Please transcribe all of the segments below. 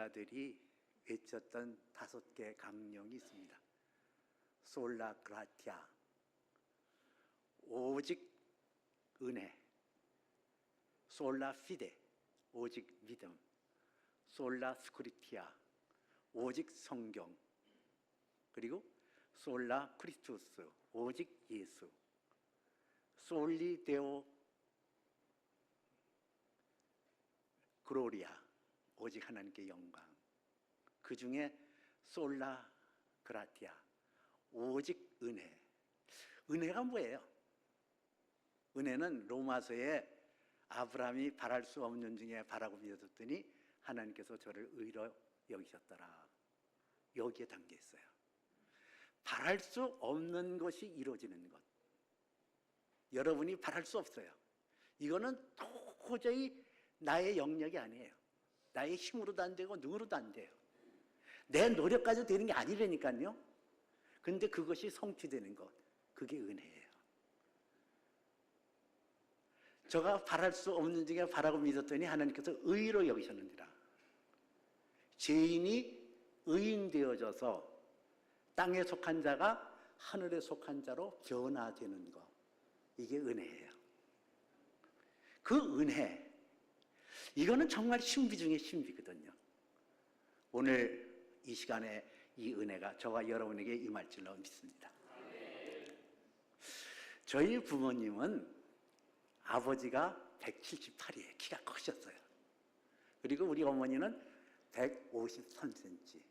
선지자들이 외쳤던 5개 강령이 있습니다. 솔라 그라티아, 오직 은혜. 솔라 피데, 오직 믿음. 솔라 스크리티아, 오직 성경. 그리고 솔라 크리스투스, 오직 예수. 솔리 데오 글로리아, 오직 하나님께 영광. 그 중에 솔라 그라티아, 오직 은혜. 은혜가 뭐예요? 은혜는 로마서에 아브라함이 바랄 수 없는 중에 바라고 믿었더니 하나님께서 저를 의로 여기셨더라. 여기에 담겨 있어요. 바랄 수 없는 것이 이루어지는 것. 여러분이 바랄 수 없어요. 이거는 도저히 나의 영역이 아니에요. 나의 힘으로도 안 되고 능으로도 안 돼요. 내 노력 가지고 되는 게 아니라니까요. 근데 그것이 성취되는 것, 그게 은혜예요. 저가 바랄 수 없는 중에 바라고 믿었더니 하나님께서 의로 여기셨느니라. 죄인이 의인 되어져서 땅에 속한 자가 하늘에 속한 자로 변화되는 것, 이게 은혜예요. 그 은혜, 이거는 정말 신비 중에 신비거든요. 오늘 이 시간에 이 은혜가 저와 여러분에게 임할 줄로 믿습니다. 저희 부모님은 아버지가 178이에요. 키가 크셨어요. 그리고 우리 어머니는 153cm,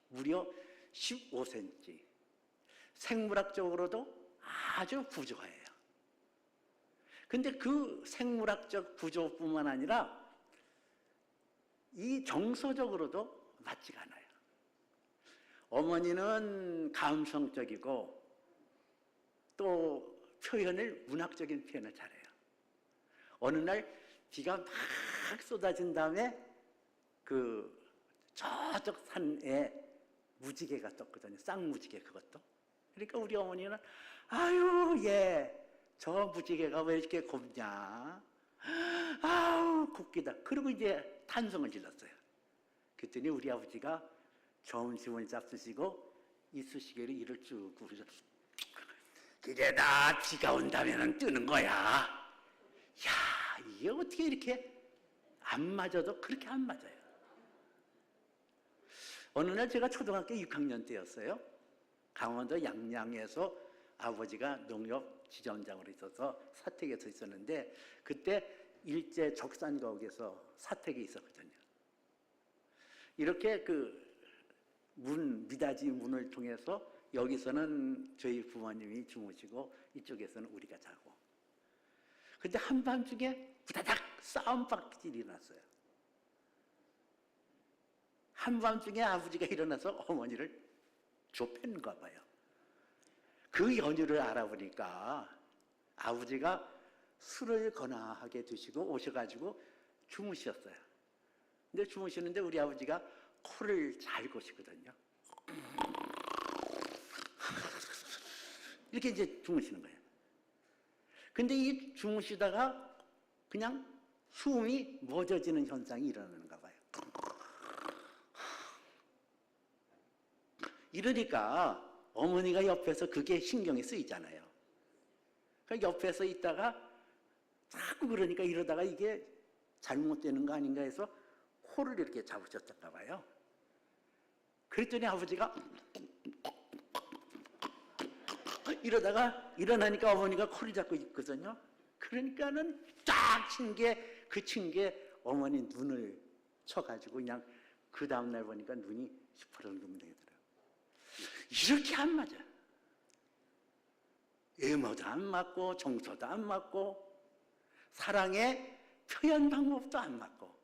무려 15cm. 생물학적으로도 아주 부조해요. 근데 그 생물학적 구조뿐만 아니라 이 정서적으로도 맞지가 않아요. 어머니는 감성적이고 또 표현을, 문학적인 표현을 잘해요. 어느 날 비가 막 쏟아진 다음에 그 저쪽 산에 무지개가 떴거든요. 쌍무지개, 그것도. 그러니까 우리 어머니는 아유, 저 무지개가 왜 이렇게 곱냐, 아우 곱기다. 그리고 이제 탄성을 질렀어요. 그랬더니 우리 아버지가 점심을 잡수시고 이쑤시개로 이를 쭉 그러셔. 그게 다 비가 온다면 뜨는 거야. 야, 이게 어떻게 이렇게 안 맞아도 그렇게 안 맞아요. 어느 날 제가 초등학교 6학년 때였어요. 강원도 양양에서 아버지가 농협 지점장으로 있어서 사택에 서 있었는데 그때 일제 적산거기에서 사택에 있었거든요. 이렇게 그 미닫이 문을 통해서 여기서는 저희 부모님이 주무시고 이쪽에서는 우리가 자고. 근데 한밤중에 부다닥 싸움박질이 났어요. 한밤중에 아버지가 일어나서 어머니를 좁혔는가 봐요. 그 연유를 알아보니까 아버지가 술을 거나하게 드시고 오셔가지고 주무셨어요. 근데 주무시는데 우리 아버지가 코를 잘 고시거든요. 이렇게 이제 주무시는 거예요. 근데 이 주무시다가 그냥 숨이 멎어지는 현상이 일어나는가 봐요. 이러니까 어머니가 옆에서 그게 신경이 쓰이잖아요. 그러니까 옆에서 있다가 자꾸 그러니까 이러다가 이게 잘못되는 거 아닌가 해서 코를 이렇게 잡으셨던가 봐요. 그랬더니 아버지가 이러다가 일어나니까 어머니가 코를 잡고 있거든요. 그러니까는 쫙 친 게, 그 친 게 어머니 눈을 쳐가지고 그냥 그 다음날 보니까 눈이 시퍼런금 되더라고요. 이렇게 안 맞아. 외모도 안 맞고 정서도 안 맞고 사랑의 표현 방법도 안 맞고.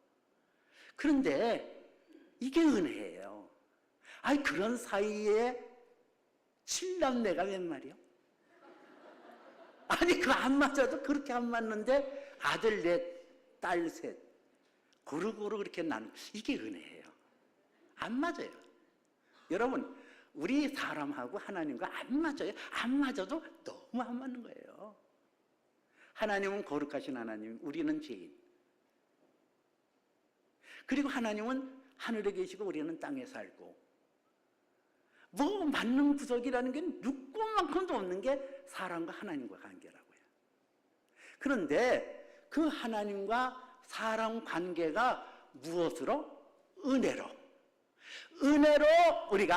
그런데 이게 은혜예요. 아니 그런 사이에 7남매가 웬 말이요? 아니 그 안 맞아도 그렇게 안 맞는데 아들 넷, 딸 셋 고루고루 그렇게 나는, 이게 은혜예요. 안 맞아요. 여러분, 우리 사람하고 하나님과 안 맞아요. 안 맞아도 너무 안 맞는 거예요. 하나님은 거룩하신 하나님, 우리는 죄인. 그리고 하나님은 하늘에 계시고 우리는 땅에 살고, 뭐 맞는 구석이라는 게 누구만큼도 없는 게 사람과 하나님과 관계라고요. 그런데 그 하나님과 사람 관계가 무엇으로? 은혜로. 은혜로 우리가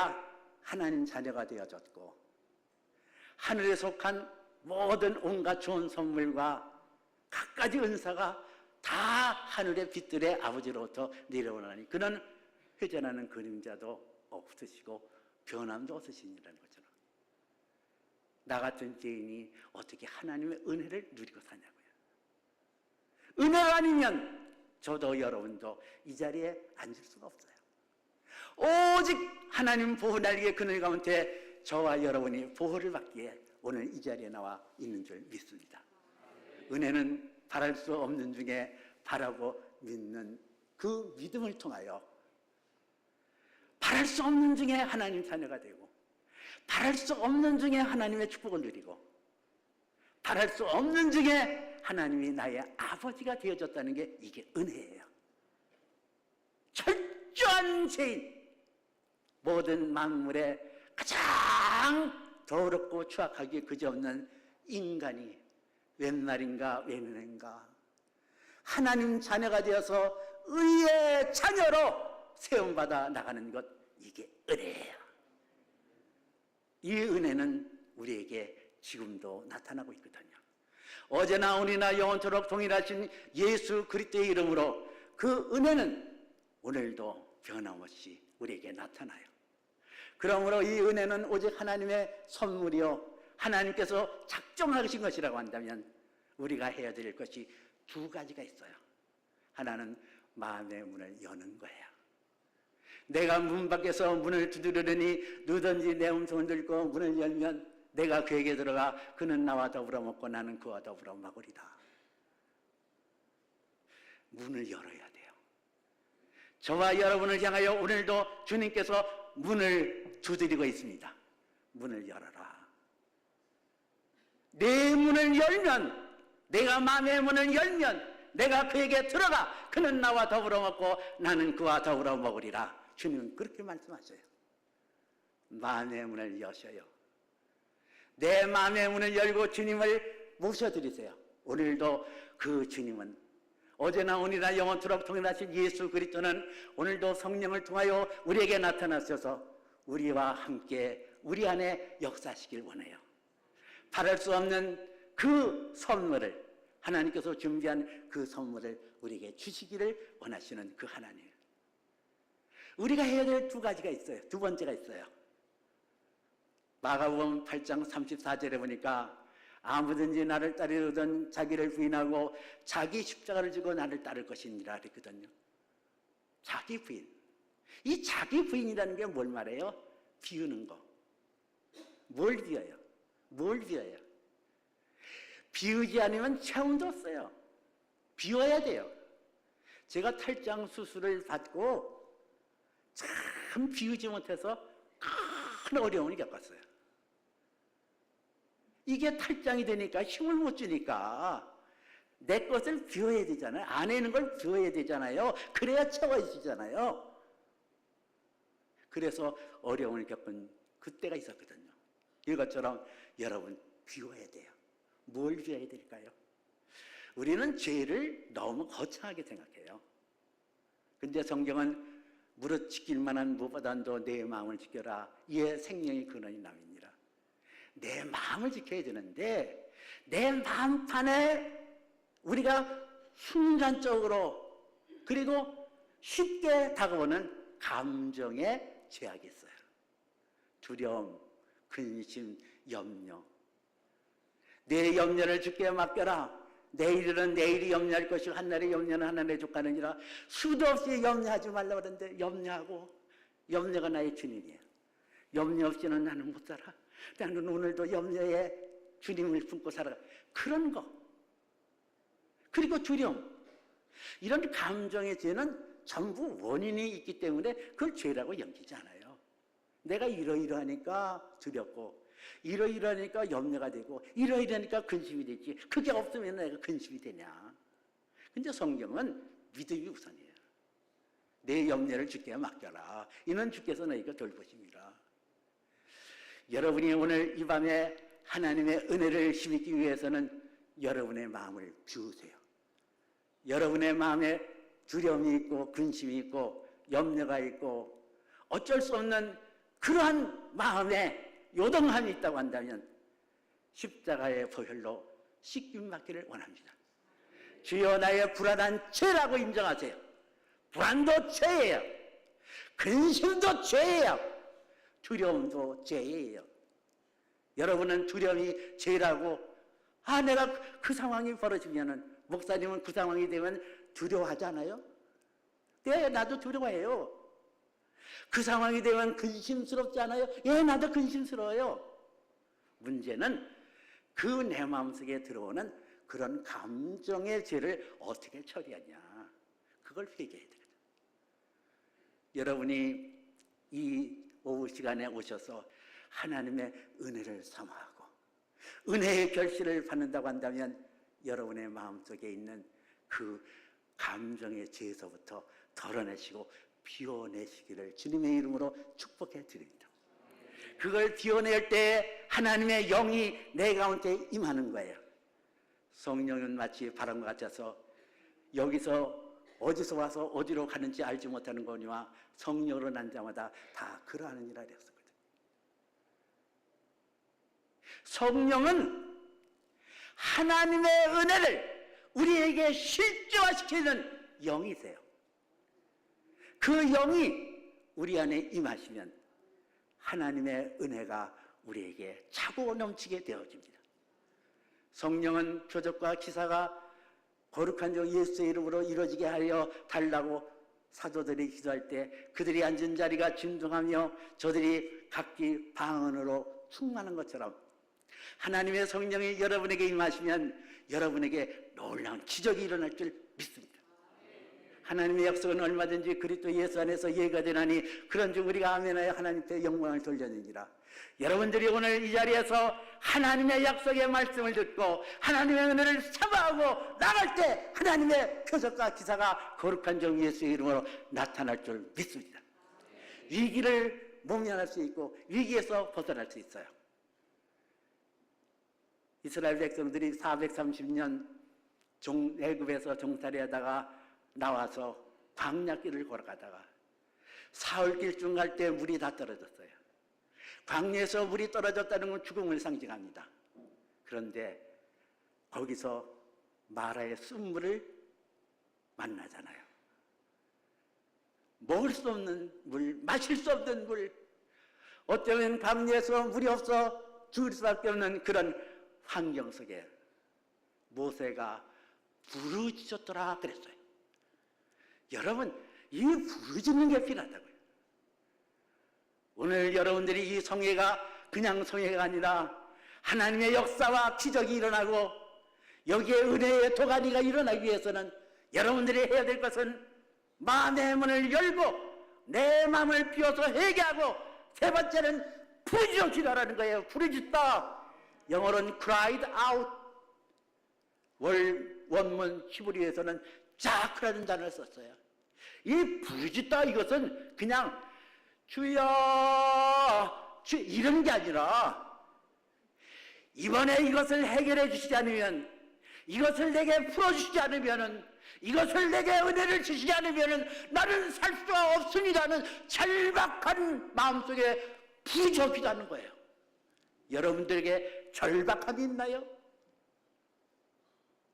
하나님 자녀가 되어졌고, 하늘에 속한 모든 온갖 좋은 선물과 갖가지 은사가 다 하늘의 빛들의 아버지로부터 내려오나니 그는 회전하는 그림자도 없으시고 변함도 없으시니라는 것처럼, 나 같은 죄인이 어떻게 하나님의 은혜를 누리고 사냐고요. 은혜가 아니면 저도 여러분도 이 자리에 앉을 수가 없어요. 오직 하나님 보호 날개 그늘 가운데 저와 여러분이 보호를 받기에 오늘 이 자리에 나와 있는 줄 믿습니다. 은혜는 바랄 수 없는 중에 바라고 믿는 그 믿음을 통하여 바랄 수 없는 중에 하나님 자녀가 되고, 바랄 수 없는 중에 하나님의 축복을 누리고, 바랄 수 없는 중에 하나님이 나의 아버지가 되어졌다는 게 이게 은혜예요. 철저한 죄인, 모든 만물에 가장 더럽고 추악하기에 그지없는 인간이 웬 말인가 웬은인가 하나님 자녀가 되어서 의의 자녀로 세움받아 나가는 것, 이게 은혜예요. 이 은혜는 우리에게 지금도 나타나고 있거든요. 어제나 오늘이나 영원토록 동일하신 예수 그리스도의 이름으로 그 은혜는 오늘도 변함없이 우리에게 나타나요. 그러므로 이 은혜는 오직 하나님의 선물이요, 하나님께서 작정하신 것이라고 한다면 우리가 해야 될 것이 두 가지가 있어요. 하나는 마음의 문을 여는 거예요. 내가 문 밖에서 문을 두드리니 누구든지 내 음성을 듣고 문을 열면 내가 그에게 들어가 그는 나와 더불어 먹고 나는 그와 더불어 먹으리라. 문을 열어야 돼요. 저와 여러분을 향하여 오늘도 주님께서 문을 두드리고 있습니다. 문을 열어라. 내 문을 열면, 내가 마음의 문을 열면 내가 그에게 들어가 그는 나와 더불어 먹고 나는 그와 더불어 먹으리라. 주님은 그렇게 말씀하셔요. 마음의 문을 여셔요. 내 마음의 문을 열고 주님을 모셔드리세요. 오늘도 그 주님은 어제나 오늘이나 영원토록 동일하신 예수 그리스도는 오늘도 성령을 통하여 우리에게 나타나셔서 우리와 함께 우리 안에 역사하시길 원해요. 바랄 수 없는 그 선물을, 하나님께서 준비한 그 선물을 우리에게 주시기를 원하시는 그 하나님. 우리가 해야 될 두 가지가 있어요. 두 번째가 있어요. 마가복음 8장 34절에 보니까 아무든지 나를 따르려던 자기를 부인하고 자기 십자가를 지고 나를 따를 것이니라 그랬거든요. 자기 부인. 이 자기 부인이라는 게 뭘 말해요? 비우는 거. 뭘 비워요? 뭘 비워요? 비우지 않으면 체온도 없어요. 비워야 돼요. 제가 탈장 수술을 받고 참 비우지 못해서 큰 어려움을 겪었어요. 이게 탈장이 되니까 힘을 못 주니까 내 것을 비워야 되잖아요. 안에 있는 걸 비워야 되잖아요. 그래야 채워지잖아요. 그래서 어려움을 겪은 그때가 있었거든요. 이것처럼 여러분 비워야 돼요. 뭘 비워야 될까요? 우리는 죄를 너무 거창하게 생각해요. 근데 성경은 무릇 지킬 만한 무엇보다도 내 마음을 지켜라. 이에 생명의 근원이 남이니라. 내 마음을 지켜야 되는데 내 마음판에 우리가 순간적으로 그리고 쉽게 다가오는 감정의 제약이 있어요. 두려움, 근심, 염려. 내 염려를 주께 맡겨라. 내일은 내일이 염려할 것이고 한날의 염려는 한날의 족하느니라. 수도 없이 염려하지 말라고 그러는데 염려가 나의 주님이에요. 염려 없이는 나는 못 살아. 나는 오늘도 염려에 주님을 품고 살아가. 그런 거. 그리고 두려움. 이런 감정의 죄는 전부 원인이 있기 때문에 그걸 죄라고 여기지 않아요. 내가 이러이러하니까 두렵고 이러이러하니까 염려가 되고 이러이러하니까 근심이 되지. 그게 없으면 내가 근심이 되냐. 근데 성경은 믿음이 우선이에요. 내 염려를 주께 맡겨라. 이는 주께서 너희가 돌보십니다. 여러분이 오늘 이 밤에 하나님의 은혜를 힘입기 위해서는 여러분의 마음을 비우세요. 여러분의 마음에 두려움이 있고 근심이 있고 염려가 있고 어쩔 수 없는 그러한 마음에 요동함이 있다고 한다면 십자가의 보혈로 씻김 받기를 원합니다. 주여 나의 불안한 죄라고 인정하세요. 불안도 죄예요. 근심도 죄예요. 두려움도 죄예요. 여러분은 두려움이 죄라고 내가 그 상황이 벌어지면은 목사님은 그 상황이 되면 두려워하지 않아요? 네, 나도 두려워해요. 그 상황이 되면 근심스럽지 않아요? 예, 나도 근심스러워요. 문제는 그 내 마음속에 들어오는 그런 감정의 죄를 어떻게 처리하냐. 그걸 회개해야 되거든. 여러분이 이 오후 시간에 오셔서 하나님의 은혜를 사모하고 은혜의 결실을 받는다고 한다면 여러분의 마음속에 있는 그 감정의 죄에서부터 덜어내시고 비워내시기를 주님의 이름으로 축복해 드립니다. 그걸 비워낼 때 하나님의 영이 내 가운데 임하는 거예요. 성령은 마치 바람과 같아서 여기서 어디서 와서 어디로 가는지 알지 못하는 거니와 성령으로 난 자마다 다 그러하느니라 그랬었거든. 성령은 하나님의 은혜를 우리에게 실제화시키는 영이세요. 그 영이 우리 안에 임하시면 하나님의 은혜가 우리에게 차고 넘치게 되어집니다. 성령은 표적과 기사가 거룩한 종 예수의 이름으로 이루어지게 하여 달라고 사도들이 기도할 때 그들이 앉은 자리가 진동하며 저들이 각기 방언으로 충만한 것처럼 하나님의 성령이 여러분에게 임하시면 여러분에게 놀라운 기적이 일어날 줄 믿습니다. 하나님의 약속은 얼마든지 그리스도 예수 안에서 예가 되나니 그런즉 우리가 아멘하여 하나님께 영광을 돌려느니라. 여러분들이 오늘 이 자리에서 하나님의 약속의 말씀을 듣고 하나님의 은혜를 사모하고 나갈 때 하나님의 표적과 기사가 거룩한 종 예수의 이름으로 나타날 줄 믿습니다. 위기를 모면할 수 있고 위기에서 벗어날 수 있어요. 이스라엘 백성들이 430년 애굽에서 종살이하다가 나와서 광야길을 걸어가다가 사흘길쯤 갈 때 물이 다 떨어졌어요. 광야에서 물이 떨어졌다는 건 죽음을 상징합니다. 그런데 거기서 마라의 쓴물을 만나잖아요. 먹을 수 없는 물, 마실 수 없는 물, 어쩌면 광야에서 물이 없어 죽을 수밖에 없는 그런 환경 속에 모세가 부르짖었더라 그랬어요. 여러분, 이 부르짖는 게 필요하다고요. 오늘 여러분들이 이 성회가 그냥 성회가 아니라 하나님의 역사와 기적이 일어나고 여기에 은혜의 도가니가 일어나기 위해서는 여러분들이 해야 될 것은 마음의 문을 열고 내 마음을 비워서 회개하고 세 번째는 부르짖어 기도하라는 거예요. 부르짖다. 영어로는 cried out. 원문 히브리어에서는 자크라는 단어를 썼어요. 이 부르짖다 이것은 그냥 주여 주 이런 게 아니라 이번에 이것을 해결해 주시지 않으면 이것을 내게 풀어주시지 않으면 이것을 내게 은혜를 주시지 않으면 나는 살 수가 없습니다는 절박한 마음속에 부르짖어 기도하는 거예요. 여러분들에게 절박함이 있나요?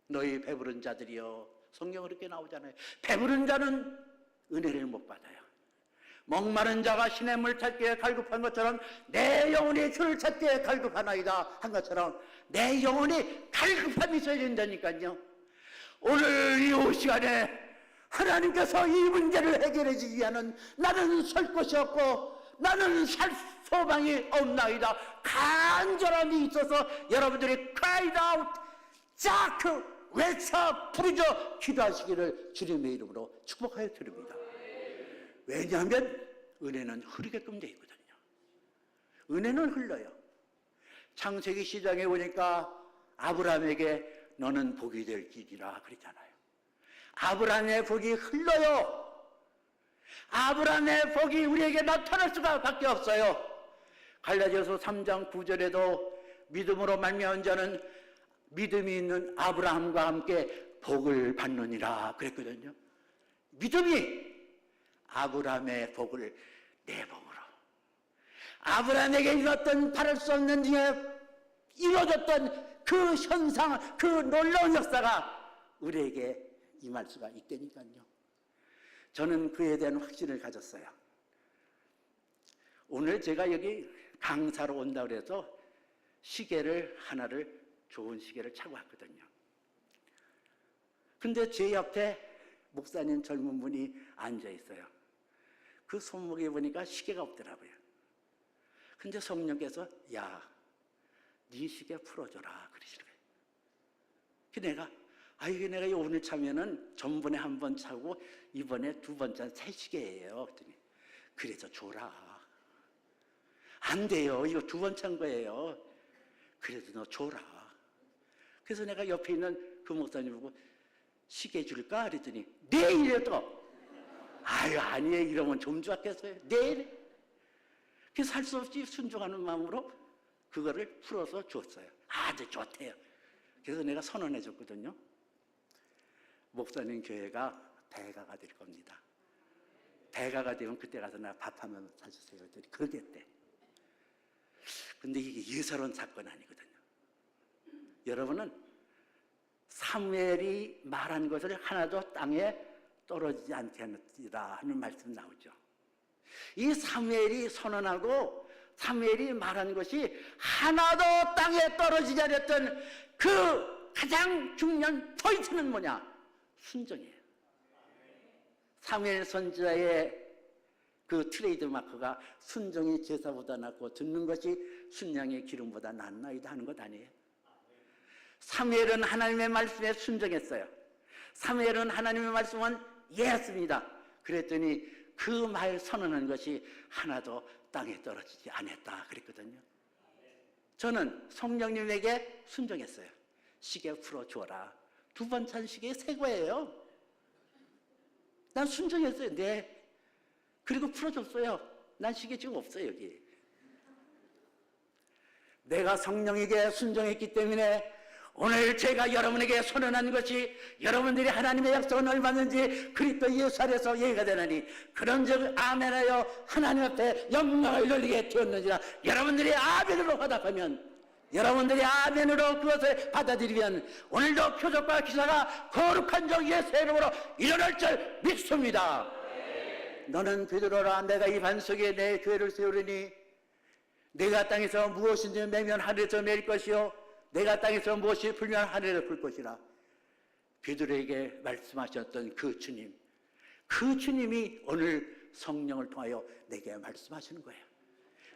너희 배부른 자들이여, 성경은 그렇게 나오잖아요. 배부른 자는 은혜를 못 받아요. 목마른 자가 신의 물 찾기에 갈급한 것처럼 내 영혼이 주를 찾기에 갈급하나이다 한 것처럼 내 영혼이 갈급함이 있어야 된다니까요. 오늘 이 시간에 하나님께서 이 문제를 해결해 주기 위한 나는 설 곳이 없고 나는 살 소망이 없나이다 간절함이 있어서 여러분들이 cried out, 자크 외쳐 부르짖어 기도하시기를 주님의 이름으로 축복하여 드립니다. 왜냐하면 은혜는 흐르게끔 되어 있거든요. 은혜는 흘러요. 창세기 시장에 보니까 아브라함에게 너는 복이 될 길이라 그랬잖아요. 아브라함의 복이 흘러요. 아브라함의 복이 우리에게 나타날 수밖에 없어요. 갈라디아서 3장 9절에도 믿음으로 말미암은 자는 믿음이 있는 아브라함과 함께 복을 받느니라 그랬거든요. 믿음이 아브라함의 복을 내 복으로, 아브라함에게 이뤘던 바랄 수 없는 중에 이루어졌던 그 현상, 그 놀라운 역사가 우리에게 임할 수가 있다니까요. 저는 그에 대한 확신을 가졌어요. 오늘 제가 여기 강사로 온다고 해서 시계를 하나를, 좋은 시계를 차고 왔거든요. 근데 제 옆에 목사님 젊은 분이 앉아 있어요. 그 손목에 보니까 시계가 없더라고요. 근데 성령께서 야, 네 시계 풀어줘라 그러시는 거예요. 그 이게 내가 오늘 차면은 전번에 한 번 차고 이번에 두 번 찬 새 시계예요. 그랬더니 그래서 줘라. 안 돼요. 이거 두 번 찬 거예요. 그래도 너 줘라. 그래서 내가 옆에 있는 그 목사님 보고 시계 줄까? 그랬더니 내일이요. 아니에요. 이러면 좀 좋았겠어요. 내일. 그래서 할 수 없이 순종하는 마음으로 그거를 풀어서 줬어요. 아주 좋대요. 그래서 내가 선언해 줬거든요. 목사님 교회가 대가가 될 겁니다. 대가가 되면 그때 가서 나 밥 한번 사주세요. 그랬더니 그러겠대. 근데 이게 예사로운 사건 아니거든요. 여러분은 사무엘이 말한 것을 하나도 땅에 떨어지지 않게 하느니라 하는 말씀 나오죠. 이 사무엘이 선언하고 사무엘이 말한 것이 하나도 땅에 떨어지지 않았던 그 가장 중요한 포인트는 뭐냐? 순종이에요. 사무엘 선지자의 그 트레이드 마크가 순종이 제사보다 낫고 듣는 것이 순양의 기름보다 낫나이다 하는 것 아니에요? 사무엘은 하나님의 말씀에 순종했어요. 사무엘은 하나님의 말씀은 예했습니다. 그랬더니 그 말 선언한 것이 하나도 땅에 떨어지지 않았다 그랬거든요. 저는 성령님에게 순종했어요. 시계 풀어주어라. 두 번 찬 시계 새 거예요. 난 순종했어요. 네. 그리고 풀어줬어요. 난 시계 지금 없어요 여기. 내가 성령에게 순종했기 때문에 오늘 제가 여러분에게 선언한 것이 여러분들이 하나님의 약속은 얼마든지 그리스도 예수 안에서 예가 되나니 그런즉 아멘하여 하나님 앞에 영광을 돌리게 되었느니라. 여러분들이 아멘으로 화답하면, 여러분들이 아멘으로 그것을 받아들이면 오늘도 표적과 기사가 거룩한 종 예수의 이름으로 일어날 줄 믿습니다. 너는 베드로라, 내가 이 반석에 내 교회를 세우리니 내가 땅에서 무엇인지 매면 하늘에서 매일 것이요 내가 땅에서 무엇이 풀면 하늘에서 풀 것이라. 베드로에게 말씀하셨던 그 주님, 그 주님이 오늘 성령을 통하여 내게 말씀하시는 거예요.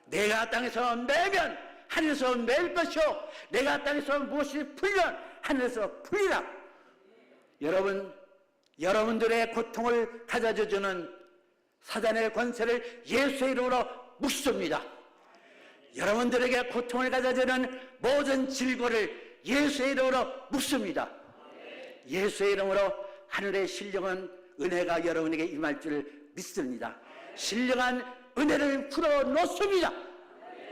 내가 땅에서 매면 하늘에서 맬 것이요 내가 땅에서 무엇이 풀면 하늘에서 풀리라. 여러분들의 고통을 가져주는 사단의 권세를 예수의 이름으로 묻습니다. 여러분들에게 고통을 가져주는 모든 질고를 예수의 이름으로 묻습니다. 예수의 이름으로 하늘의 신령한 은혜가 여러분에게 임할 줄 믿습니다. 신령한 은혜를 풀어놓습니다.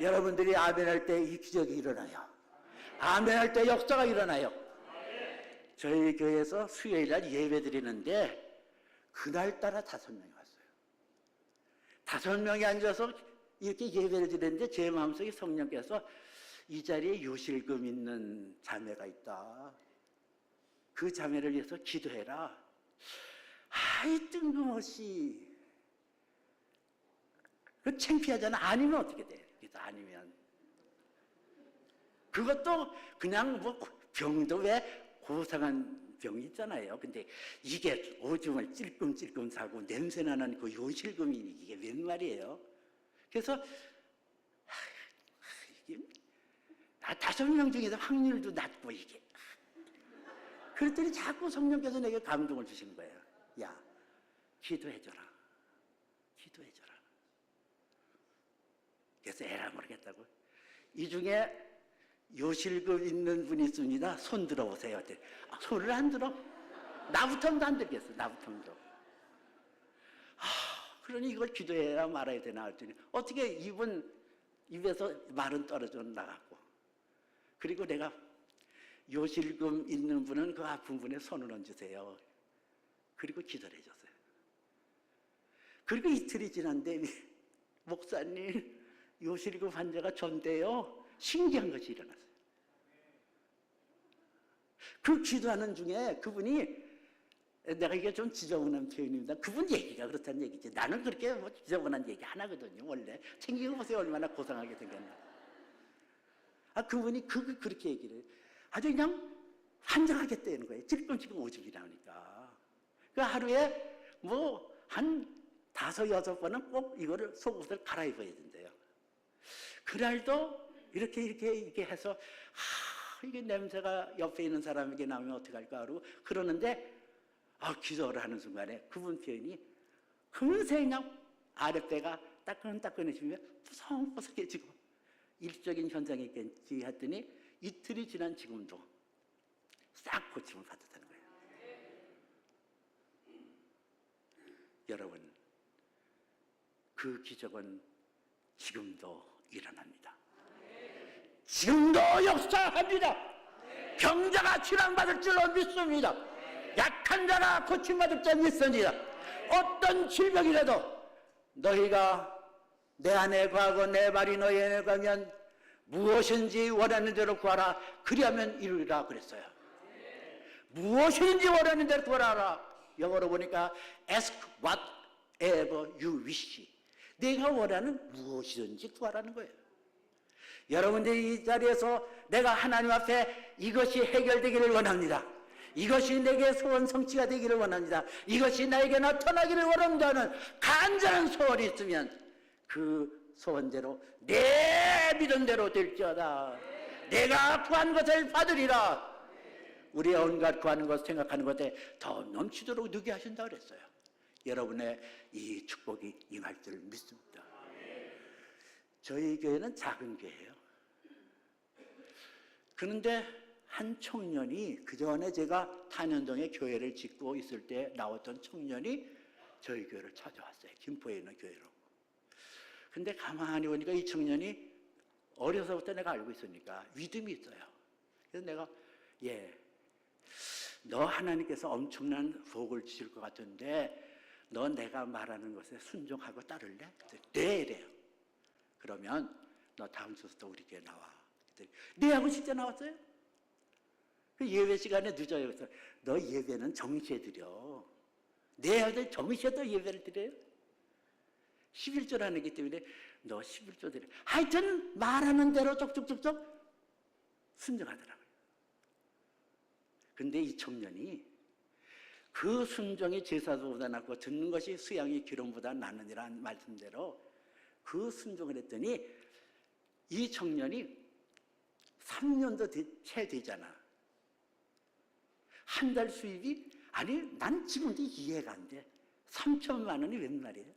여러분들이 아멘할 때 이 기적이 일어나요. 아멘할 때 역사가 일어나요. 저희 교회에서 수요일날 예배 드리는데 그날따라 5명이 왔어요. 5명이 앉아서 이렇게 예배를 드리는데 제 마음속에 성령께서 이 자리에 요실금 있는 자매가 있다. 그 자매를 위해서 기도해라. 아이 뜬금없이. 그 창피하잖아. 아니면 어떻게 돼? 그래서 아니면. 그것도 그냥 뭐 병도 왜 고상한 병이 있잖아요. 근데 이게 오줌을 찔끔찔끔 사고 냄새나는 그 요실금이 이게 웬 말이에요? 그래서 이게 5명 중에서 확률도 낮고 이게. 그랬더니 자꾸 성령께서 내게 감동을 주시는 거예요. 야, 기도해줘라. 기도해줘라. 그래서 에라 모르겠다고. 이 중에 요실금 있는 분이 있습니다. 손 들어보세요. 손을 안 들어? 나부터는 안 들겠어. 나부터는 들어. 그러니 이걸 기도해야 말아야 되나 했더니 어떻게 입에서 말은 떨어져 나갔고, 그리고 내가 요실금 있는 분은 그 아픈 분의 손을 얹으세요. 그리고 기도를 해줬어요. 그리고 이틀이 지났는데 목사님, 요실금 환자가 전데요, 신기한 것이 일어났어요. 그 기도하는 중에 그분이, 내가 이게 좀 지저분한 표현입니다. 그분 얘기가 그렇다는 얘기지. 나는 그렇게 뭐 지저분한 얘기 안 하거든요. 원래 챙기고 보세요. 얼마나 고상하게 생겼나. 그분이 그렇게 얘기를 해요. 아주 그냥 환장하겠다는 거예요. 찔끔찔끔 오줌이 나오니까. 그 하루에 뭐 한 5-6번은 꼭 이거를 속옷을 갈아입어야 된대요. 그날도 이렇게 해서 이게 냄새가 옆에 있는 사람에게 나오면 어떡할까 하고 그러는데, 기도를 하는 순간에 그분 표현이 금세 그냥 아랫배가 따끈따끈해지면 푸석푸석해지고 일적인 현상이 있겠지 했더니 이틀이 지난 지금도 싹 고침을 받았다는 거예요. 여러분, 그 기적은 지금도 일어납니다. 지금도 역사합니다. 병자가 치료받을 줄로 믿습니다. 약한 자가 고침받을 줄 믿습니다. 어떤 질병이라도 너희가 내 안에 거하고 내 말이 너희 안에 거하면 무엇인지 원하는 대로 구하라. 그리하면 이루리라 그랬어요. 무엇인지 원하는 대로 구하라. 영어로 보니까 ask whatever you wish. 내가 원하는 무엇이든지 구하라는 거예요. 여러분들이 이 자리에서 내가 하나님 앞에 이것이 해결되기를 원합니다. 이것이 내게 소원 성취가 되기를 원합니다. 이것이 나에게 나타나기를 원한다는 간절한 소원이 있으면 그 소원대로 내 믿음대로 될지어다. 내가 구한 것을 받으리라. 우리의 온갖 구하는 것 생각하는 것에 더 넘치도록 누게 하신다 그랬어요. 여러분의 이 축복이 임할 줄 믿습니다. 저희 교회는 작은 교회예요. 그런데 한 청년이, 그 전에 제가 탄현동에 교회를 짓고 있을 때 나왔던 청년이 저희 교회를 찾아왔어요. 김포에 있는 교회로. 근데 가만히 보니까 이 청년이 어려서부터 내가 알고 있으니까 믿음이 있어요. 그래서 내가, 너 하나님께서 엄청난 복을 주실 것 같은데 너 내가 말하는 것에 순종하고 따를래? 네, 이래요. 그러면 너 다음 주부터 우리 교회 나와. 네 하고 진짜 나왔어요. 그 예배 시간에 늦어요. 그래서 너 예배는 정시에 드려. 네 아들 정시에도 예배를 드려요. 11조 하는 기 때문에 너 11조 드려. 하여튼 말하는 대로 쪽쪽쪽쪽 순종하더라고요. 근데 이 청년이 그 순종이 제사도보다 낫고 듣는 것이 수양이 기름보다 나느니라는 말씀대로 그 순종을 했더니 이 청년이 3년도 채 되잖아. 한 달 수입이, 난 지금도 이해가 안 돼. 3천만 원이 웬 말이에요?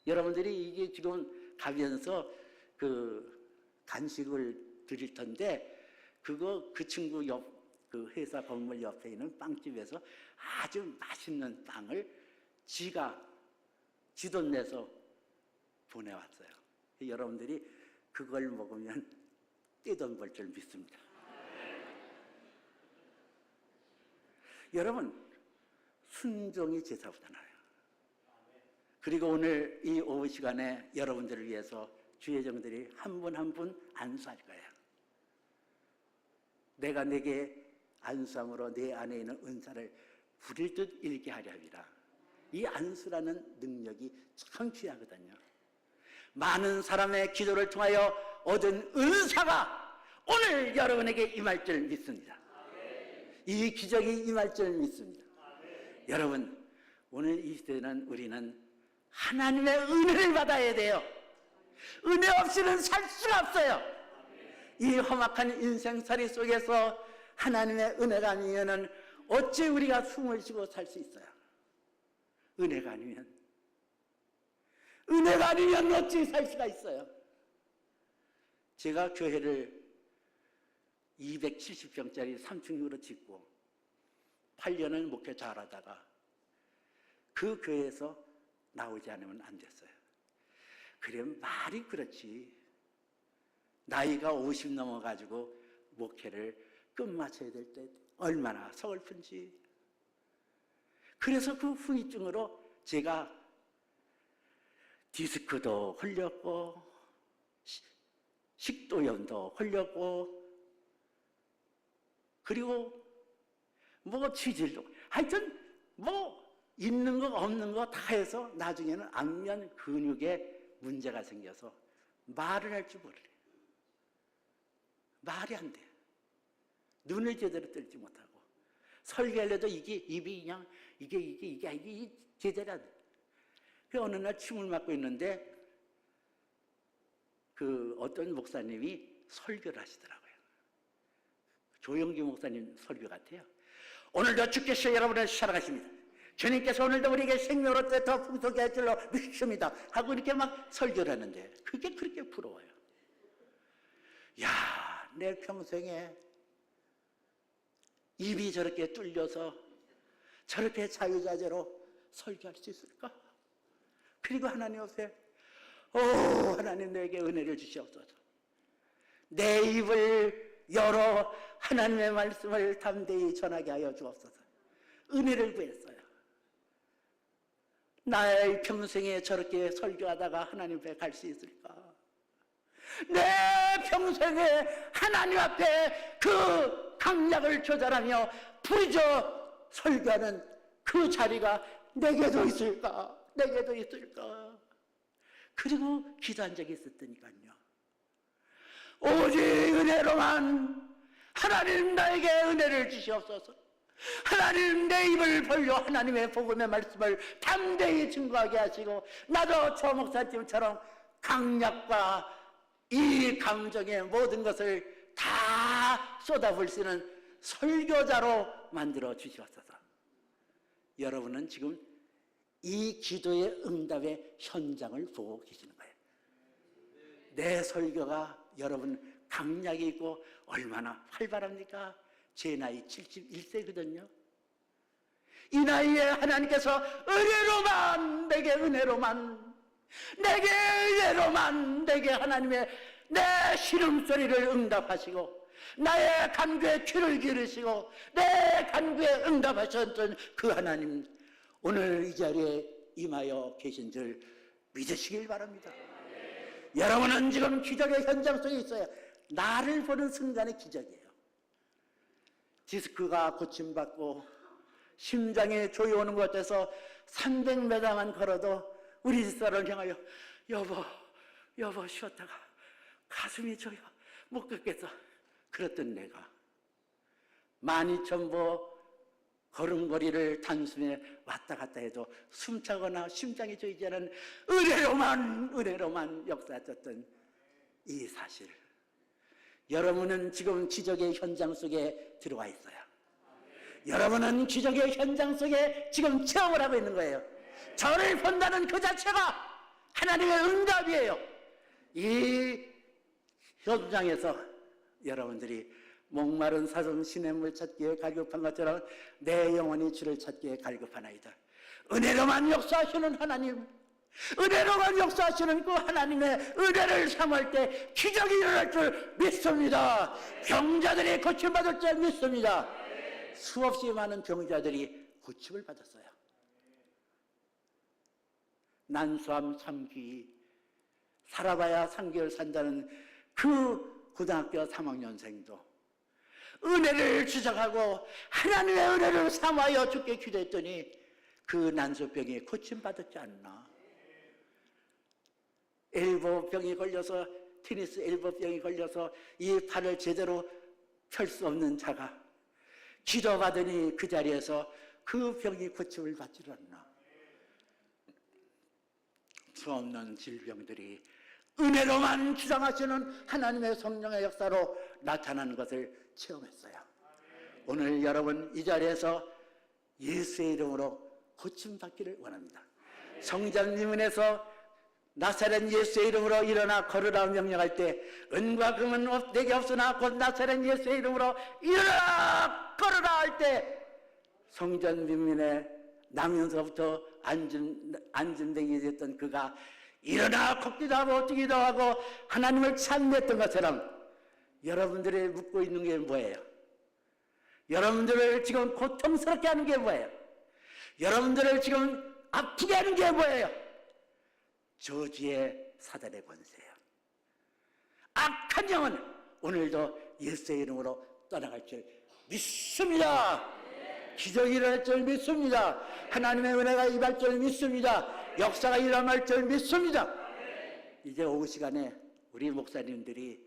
여러분들이 이게 지금 가면서 그 간식을 드릴 텐데, 그 친구 그 회사 건물 옆에 있는 빵집에서 아주 맛있는 빵을 지가 지돈 내서 보내왔어요. 여러분들이 그걸 먹으면 떼돈 벌 줄 믿습니다. 여러분, 순종이 제사보다 나아요. 그리고 오늘 이 오후 시간에 여러분들을 위해서 주의 종들이 한 분 한 분 안수할 거예요. 내가 내게 안수함으로 내 안에 있는 은사를 부릴 듯 잃게 하려 함이라. 이 안수라는 능력이 참 귀하거든요. 많은 사람의 기도를 통하여 얻은 은사가 오늘 여러분에게 임할 줄 믿습니다. 이 기적이 임할 줄 믿습니다. 여러분, 오늘 이 시대는 우리는 하나님의 은혜를 받아야 돼요. 은혜 없이는 살 수가 없어요. 이 험악한 인생살이 속에서 하나님의 은혜가 아니면 어찌 우리가 숨을 쉬고 살 수 있어요? 은혜가 아니면 어찌 살 수가 있어요? 제가 교회를 270평짜리 3층으로 짓고 8년을 목회 잘하다가 그 교회에서 나오지 않으면 안 됐어요. 그래 말이 그렇지. 나이가 50 넘어가지고 목회를 끝마쳐야 될 때 얼마나 서글픈지. 그래서 그 후유증으로 제가 디스크도 걸렸고 식도염도 걸렸고 그리고 뭐 치질도 하여튼 뭐 있는 거 없는 거 다 해서 나중에는 안면 근육에 문제가 생겨서 말을 할 줄 모르래. 말이 안 돼. 눈을 제대로 뜰지 못하고 설교하려도 이게 입이 그냥 이게 제대로 안 돼. 그 어느 날 침을 맞고 있는데 그 어떤 목사님이 설교를 하시더라고요. 조영기 목사님 설교 같아요. 오늘도 주께서 여러분을 사랑하십니다. 주님께서 오늘도 우리에게 생명으로 더 풍성하게 할 줄로 믿습니다. 하고 이렇게 막 설교를 하는데 그게 그렇게 부러워요. 야, 내 평생에 입이 저렇게 뚫려서 저렇게 자유자재로 설교할 수 있을까? 그리고 하나님 앞에 하나님 내게 은혜를 주시옵소서. 내 입을 열어 하나님의 말씀을 담대히 전하게 하여 주옵소서. 은혜를 구했어요. 나의 평생에 저렇게 설교하다가 하나님 앞에 갈 수 있을까? 내 평생에 하나님 앞에 그 강약을 조절하며 부르짖어 설교하는 그 자리가 내게도 있을까? 내게도 있을까? 그리고 기도한 적이 있었더니까요. 오직 은혜로만 하나님 나에게 은혜를 주시옵소서. 하나님 내 입을 벌려 하나님의 복음의 말씀을 담대히 증거하게 하시고 나도 저 목사님처럼 강약과 이 감정의 모든 것을 다 쏟아부을 수 있는 설교자로 만들어 주시옵소서. 여러분은 지금 이 기도의 응답의 현장을 보고 계시는 거예요. 내 설교가 여러분 강약이 있고 얼마나 활발합니까? 제 나이 71세거든요. 이 나이에 하나님께서 은혜로만 내게 하나님의 내 신음소리를 응답하시고 나의 간구에 귀를 기르시고 내 간구에 응답하셨던 그 하나님 오늘 이 자리에 임하여 계신 줄 믿으시길 바랍니다. 여러분은 지금 기적의 현장 속에 있어요. 나를 보는 순간의 기적이에요. 디스크가 고침받고 심장에 조이 오는 것 같아서 300m만 걸어도 우리 집사람을 향하여 여보 쉬었다가 가슴이 조여 못 걷겠어. 그랬던 내가 12,000보 걸음걸이를 단숨에 왔다 갔다 해도 숨차거나 심장이 조이지 않은 은혜로만 역사하셨던 이 사실, 여러분은 지금 기적의 현장 속에 들어와 있어요. 여러분은 기적의 현장 속에 지금 체험을 하고 있는 거예요. 저를 본다는 그 자체가 하나님의 응답이에요. 이 현장에서 여러분들이 목마른 사슴 시냇물 찾기에 갈급한 것처럼 내 영혼이 주를 찾기에 갈급하나이다. 은혜로만 역사하시는 하나님, 은혜로만 역사하시는 그 하나님의 은혜를 삼을 때 기적이 일어날 줄 믿습니다. 병자들이 고침받을 줄 믿습니다. 수없이 많은 병자들이 고침을 받았어요. 난수암 3기 살아봐야 3개월 산다는 그 고등학교 3학년생도 은혜를 주장하고 하나님의 은혜를 삼하여 주께 기도했더니 그 난소병이 고침받았지 않나. 엘보병이 걸려서 테니스 엘보병이 걸려서 이 팔을 제대로 펼 수 없는 자가 기도받으니 그 자리에서 그 병이 고침을 받지 않나. 수없는 질병들이 은혜로만 주장하시는 하나님의 성령의 역사로 나타나는 것을 체험했어요. 오늘 여러분 이 자리에서 예수의 이름으로 고침받기를 원합니다. 성전리문에서 나사렛 예수의 이름으로 일어나 걸으라 명령할 때 은과 금은 내게 없으나 곧 나사렛 예수의 이름으로 일어나 걸으라 할 때 성전 민민의 나면서부터 안전뱅이 됐던 그가 일어나 걷기도 하고 뛰기도 하고 하나님을 찬미했던 것처럼 여러분들이 묻고 있는 게 뭐예요? 여러분들을 지금 고통스럽게 하는 게 뭐예요? 여러분들을 지금 아프게 하는 게 뭐예요? 저주의 사단의 권세예요. 악한 영은 오늘도 예수의 이름으로 떠나갈 줄 믿습니다. 기적이 일어날 줄 믿습니다. 하나님의 은혜가 임할 줄 믿습니다. 역사가 일어날 줄 믿습니다. 이제 오후 시간에 우리 목사님들이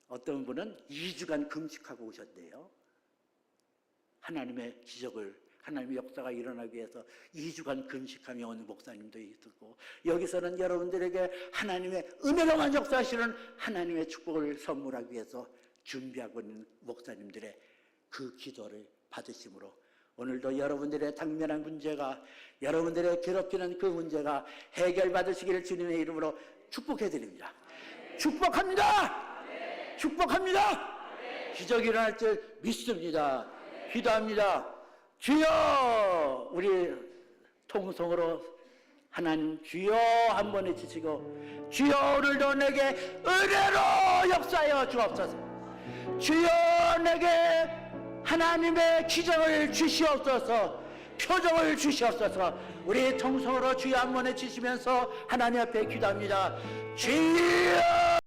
어떤 분은 2주간 금식하고 오셨대요. 하나님의 기적을, 하나님의 역사가 일어나기 위해서 2주간 금식하며 온 목사님도 있었고, 여기서는 여러분들에게 하나님의 은혜로만 역사하시는 하나님의 축복을 선물하기 위해서 준비하고 있는 목사님들의 그 기도를 받으심으로 오늘도 여러분들의 당면한 문제가, 여러분들의 괴롭히는 그 문제가 해결받으시기를 주님의 이름으로 축복해드립니다. 축복합니다. 축복합니다. 기적이 일어날 줄 믿습니다. 기도합니다. 주여, 우리 통성으로 하나님 주여 한번 외치시고, 주여 오늘도 내게 은혜로 역사하여 주옵소서. 주여 내게 하나님의 기적을 주시옵소서. 표정을 주시옵소서. 우리 통성으로 주여 한번 외치시면서 하나님 앞에 기도합니다. 주여